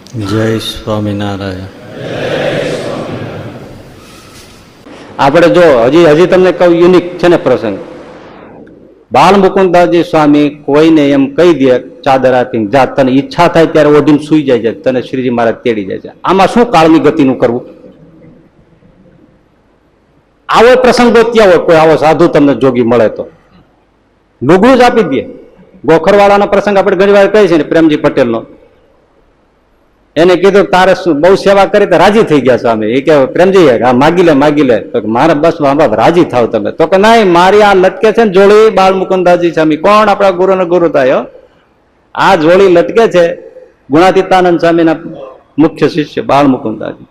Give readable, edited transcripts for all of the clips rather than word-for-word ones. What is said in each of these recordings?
જય સ્વામિનારાયણ. આપણે જો હજી તમને કહું, યુનિક છે ને પ્રસંગ. બાલ મુકુંદાજી સ્વામી કોઈને એમ કહી દે ચાદર આપીને, જા તને ઈચ્છા થાય ત્યારે ઓઢીને સુઈ જાય છે, તને શ્રીજી મહારાજ તેડી જાય છે. આમાં શું કાળની ગતિનું કરવું? આવો પ્રસંગો ત્યાં હોય, કોઈ આવો સાધુ તમને જોગી મળે તો લુગડું જ આપી દે. ગોખરવાળાનો પ્રસંગ આપણે ઘણી વાર કહીએ છીએ ને, પ્રેમજી પટેલનો. એને કીધું તારે બહુ સેવા કરી તો રાજી થઈ ગયા સ્વામી. એ કે પ્રેમજી હા માગી લે તો મારે બસ રાજી થાવ તમે. તો કે ના, મારી આ લટકે છે ને જોડી, બાળ મુકુંદાજી સ્વામી કોણ આપણા ગુરુ ને ગુરુ થાય, આ જોડી લટકે છે ગુણાતીતાનંદ સ્વામીના મુખ્ય શિષ્ય બાળ મુકુંદાજી.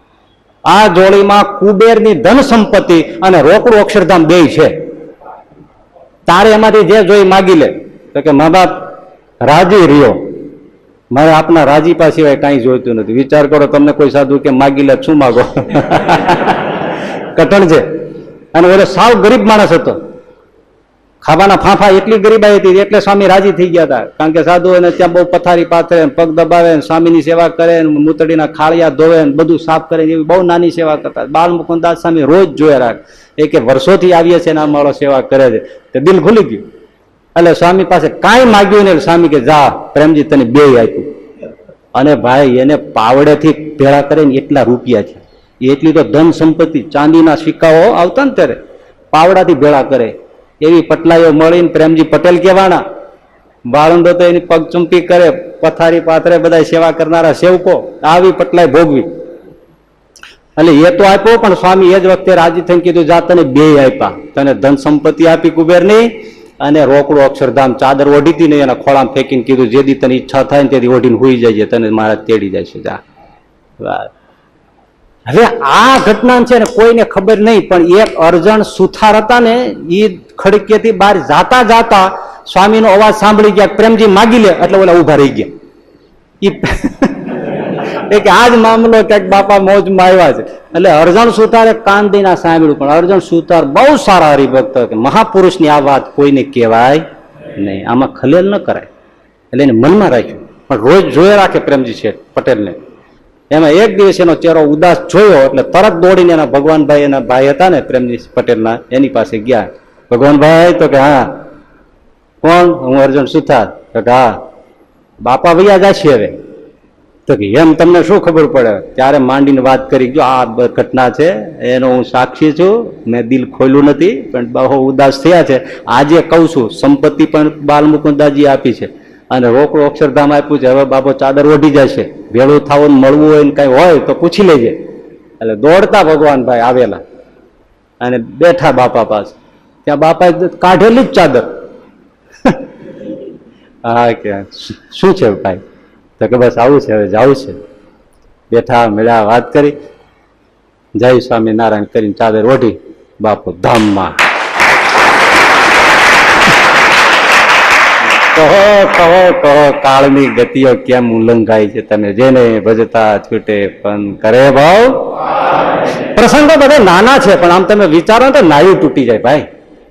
આ જોડીમાં કુબેરની ધન સંપત્તિ અને રોકડું અક્ષરધામ બે છે. તારે એમાંથી જે જોઈ માગી લે. તો કે મા બાપ રાજી રહ્યો, મારે આપના રાજીપા સિવાય કઈ જોઈતું નથી. વિચાર કરો, તમને કોઈ સાધુ કે માગી લે, શું માગો? કઠણ છે. અને ઓલો સાવ ગરીબ માણસ હતો, ખાવાના ફાંફા એટલી ગરીબાઈ હતી એટલે સ્વામી રાજી થઈ ગયા હતા. કારણ કે સાધુ એને ત્યાં બહુ પથારી પાથરે, પગ દબાવે, સ્વામીની સેવા કરે, મૂતડીના ખાળિયા ધોવે, બધું સાફ કરે, એવી બહુ નાની સેવા કરતા. બાલ મુકુંદાસ સ્વામી રોજ જોયા રાખ. એ કે વર્ષોથી આવીએ છે ને અમારો સેવા કરે છે. તે દિલ ખુલી ગયું. એટલે સ્વામી પાસે કાંઈ માગ્યું ને, સ્વામી કે જા પ્રેમજી તને બે આપ્યું. અને ભાઈ એને પાવડેથી ભેળા કરે ને એટલા રૂપિયા છે. એટલી તો ધન સંપત્તિ, ચાંદીના સિક્કાઓ આવતા ને ત્યારે પાવડાથી ભેળા કરે એવી પટલાઈઓ મળીને પ્રેમજી પટેલ કહેવાના. બાળંદો તો એની પગ ચૂંટી કરે, પથારી પાથરે, બધા સેવા કરનારા સેવકો, આવી પટલાઈ ભોગવી. એટલે એ તો આપ્યો, પણ સ્વામી એ જ વખતે રાજી થઈને કીધું જા તને બે આપ્યા. તને ધન સંપત્તિ આપી કુબેરની, અને રોકડું અક્ષરધામ ચાદર ઓઢી હતી ને એના ખોળામાં ફેંકીને કીધું જેથી તને ઈચ્છા થાય ને તેથી ઓઢીને હોઈ જાય, તને મારા તેડી જાય છે, જા. હવે આ ઘટના છે ને કોઈને ખબર નહીં, પણ એક અરજણ સુથાર હતા ને, એ ખડકેથી બહાર જાતા સ્વામીનો અવાજ સાંભળી ગયા, પ્રેમજી માગી લે, એટલે ઓલા ઉભા રહી ગયા. કે આજ મામલો ક્યાંક બાપા મોજમાં આવ્યા છે. એટલે અરજણ સુથારે કાન દઈને સાંભળ્યું, પણ અરજણ સુથાર બહુ સારા હરિભક્ત, મહાપુરુષની આ વાત કોઈને કહેવાય નહીં, આમાં ખલેલ ન કરાય. એટલે એને મનમાં રાખ્યું, પણ રોજ જોયે રાખે પ્રેમજી શેઠ પટેલને. એમાં એક દિવસ એનો ચહેરો ઉદાસ જોયો એટલે તરત દોડીને એના ભગવાનભાઈ, એના ભાઈ હતા ને પ્રેમજી પટેલના, એની પાસે ગયા. ભગવાનભાઈ? તો કે હા. કોણ? હું અર્જુન સુથાર. તો કે હા. બાપા વૈયા જશે હવે. તો કે એમ તમને શું ખબર પડે? ત્યારે માંડીને વાત કરી, જો આ ઘટના છે એનો હું સાક્ષી છું, મેં દિલ ખોલ્યું નથી, પણ બહુ ઉદાસ થયા છે. આજે કઉ છું, સંપત્તિ પણ બાલ મુકુંદાજી આપી છે અને રોકડું અક્ષરધામ આપ્યું છે. હવે બાબો ચાદર ઓઢી જશે, ભેળું થવું મળવું હોય ને કઈ હોય તો પૂછી લેજે. એટલે દોડતા ભગવાનભાઈ આવેલા અને બેઠા બાપા પાસે. ત્યાં બાપા કાઢેલી જ ચાદર. હા કે શું છે ભાઈ? તો કે બસ આવું છે, હવે જવું છે. બેઠા મળ્યા, વાત કરી, જય સ્વામિનારાયણ કરીને ચાદર ઓઢી બાપુ ધામમાં. કહો કાળની ગતિઓ કેમ ઉલ્લંઘાય છે, તમે જેને ભજતા છૂટે પણ કરે ભાવ. પ્રસંગો બધા નાના છે, પણ આમ તમે વિચારો તો નાયું તૂટી જાય ભાઈ.